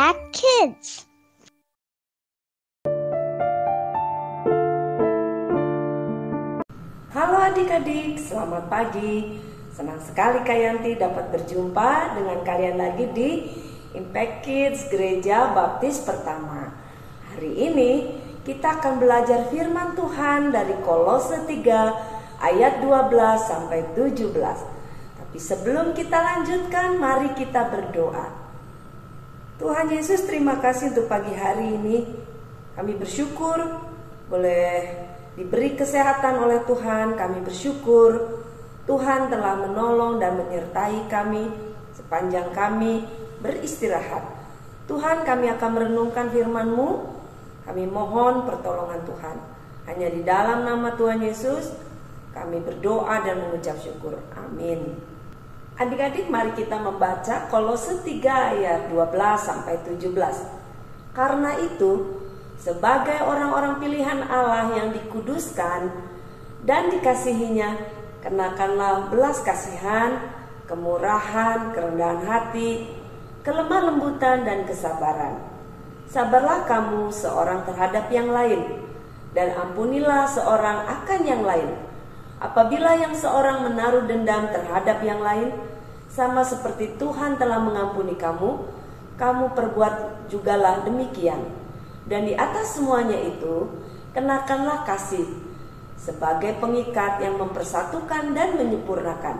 Impact Kids. Halo adik-adik, selamat pagi. Senang sekali Kak Yanti dapat berjumpa dengan kalian lagi di Impact Kids Gereja Baptis Pertama. Hari ini kita akan belajar firman Tuhan dari Kolose 3 ayat 12 sampai 17. Tapi sebelum kita lanjutkan, mari kita berdoa. Tuhan Yesus, terima kasih untuk pagi hari ini. Kami bersyukur boleh diberi kesehatan oleh Tuhan. Kami bersyukur Tuhan telah menolong dan menyertai kami sepanjang kami beristirahat. Tuhan, kami akan merenungkan firman-Mu. Kami mohon pertolongan Tuhan. Hanya di dalam nama Tuhan Yesus kami berdoa dan mengucap syukur. Amin. Adik-adik, mari kita membaca Kolose 3 ayat 12 sampai 17. Karena itu, sebagai orang-orang pilihan Allah yang dikuduskan dan dikasihinya, kenakanlah belas kasihan, kemurahan, kerendahan hati, kelemah lembutan dan kesabaran. Sabarlah kamu seorang terhadap yang lain, dan ampunilah seorang akan yang lain. Apabila yang seorang menaruh dendam terhadap yang lain, sama seperti Tuhan telah mengampuni kamu, kamu perbuat jugalah demikian. Dan di atas semuanya itu, kenakanlah kasih sebagai pengikat yang mempersatukan dan menyempurnakan.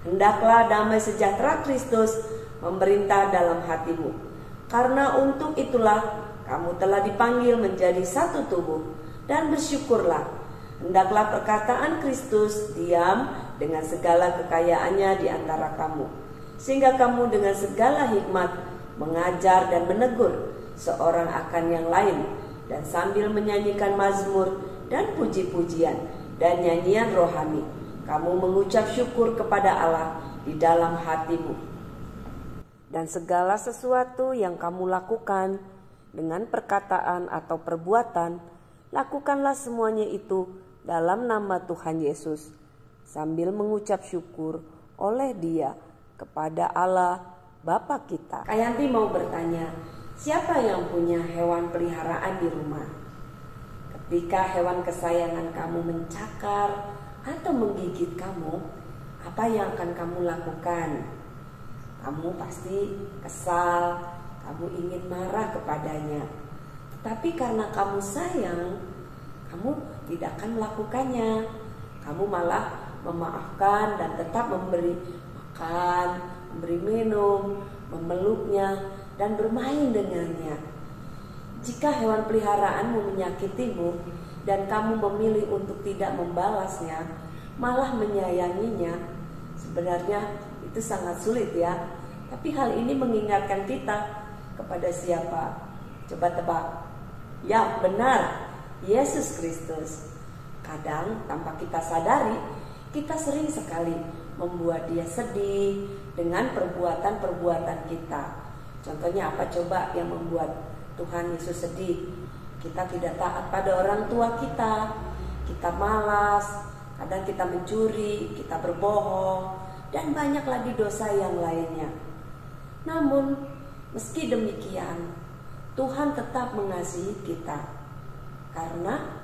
Hendaklah damai sejahtera Kristus memerintah dalam hatimu. Karena untuk itulah kamu telah dipanggil menjadi satu tubuh, dan bersyukurlah. Hendaklah perkataan Kristus diam dengan segala kekayaannya di antara kamu, sehingga kamu dengan segala hikmat mengajar dan menegur seorang akan yang lain, dan sambil menyanyikan mazmur dan puji-pujian dan nyanyian rohani, kamu mengucap syukur kepada Allah di dalam hatimu. Dan segala sesuatu yang kamu lakukan dengan perkataan atau perbuatan, lakukanlah semuanya itu dalam nama Tuhan Yesus, sambil mengucap syukur oleh Dia kepada Allah Bapa kita. Kak Yanti mau bertanya, siapa yang punya hewan peliharaan di rumah? Ketika hewan kesayangan kamu mencakar atau menggigit kamu, apa yang akan kamu lakukan? Kamu pasti kesal, kamu ingin marah kepadanya. Tapi karena kamu sayang, kamu tidak akan melakukannya. Kamu malah memaafkan dan tetap memberi makan, memberi minum, memeluknya, dan bermain dengannya. Jika hewan peliharaanmu menyakitimu dan kamu memilih untuk tidak membalasnya, malah menyayanginya, sebenarnya itu sangat sulit ya. Tapi hal ini mengingatkan kita kepada siapa? Coba tebak. Ya, benar, Yesus Kristus. Kadang tanpa kita sadari, kita sering sekali membuat Dia sedih dengan perbuatan-perbuatan kita. Contohnya apa coba yang membuat Tuhan Yesus sedih? Kita tidak taat pada orang tua kita, kita malas, kadang kita mencuri, kita berbohong, dan banyak lagi dosa yang lainnya. Namun, meski demikian, Tuhan tetap mengasihi kita. Karena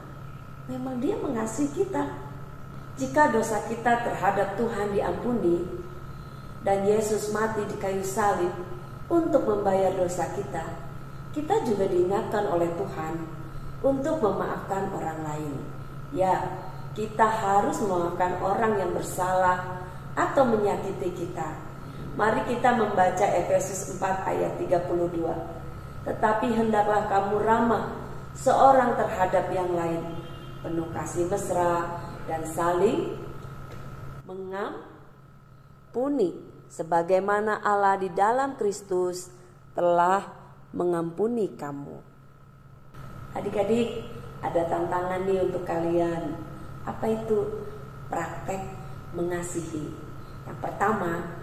memang Dia mengasihi kita. Jika dosa kita terhadap Tuhan diampuni dan Yesus mati di kayu salib untuk membayar dosa kita, kita juga diingatkan oleh Tuhan untuk memaafkan orang lain. Ya, kita harus memaafkan orang yang bersalah atau menyakiti kita. Mari kita membaca Efesus 4 ayat 32. Tetapi hendaklah kamu ramah seorang terhadap yang lain, penuh kasih mesra dan saling mengampuni, sebagaimana Allah di dalam Kristus telah mengampuni kamu. Adik-adik, ada tantangan nih untuk kalian. Apa itu praktek mengasihi? Yang pertama,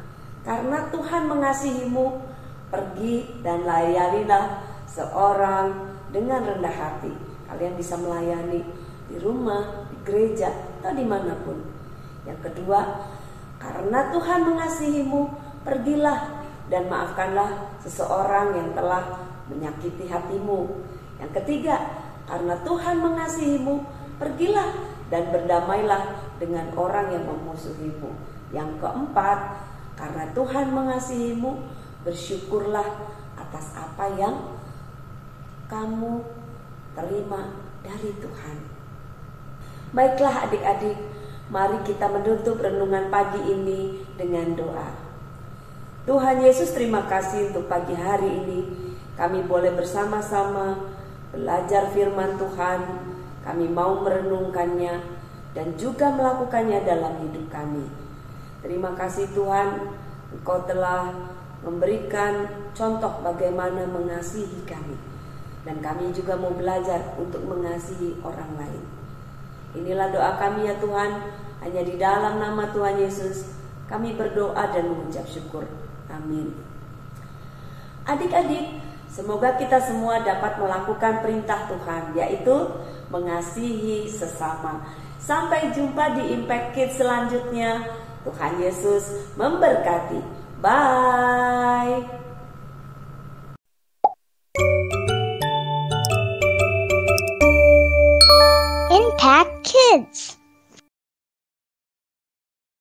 karena Tuhan mengasihimu, pergi dan layanilah seorang dengan rendah hati. Kalian bisa melayani di rumah, di gereja, atau dimanapun. Yang kedua, karena Tuhan mengasihimu, pergilah dan maafkanlah seseorang yang telah menyakiti hatimu. Yang ketiga, karena Tuhan mengasihimu, pergilah dan berdamailah dengan orang yang memusuhimu. Yang keempat, karena Tuhan mengasihimu, bersyukurlah atas apa yang kamu terima dari Tuhan. Baiklah adik-adik, mari kita menutup renungan pagi ini dengan doa. Tuhan Yesus, terima kasih untuk pagi hari ini. Kami boleh bersama-sama belajar firman Tuhan. Kami mau merenungkannya dan juga melakukannya dalam hidup kami. Terima kasih Tuhan, Engkau telah memberikan contoh bagaimana mengasihi kami. Dan kami juga mau belajar untuk mengasihi orang lain. Inilah doa kami ya Tuhan, hanya di dalam nama Tuhan Yesus kami berdoa dan mengucap syukur. Amin. Adik-adik, semoga kita semua dapat melakukan perintah Tuhan, yaitu mengasihi sesama. Sampai jumpa di Impact Kids selanjutnya. Tuhan Yesus memberkati. Bye. Impact Kids.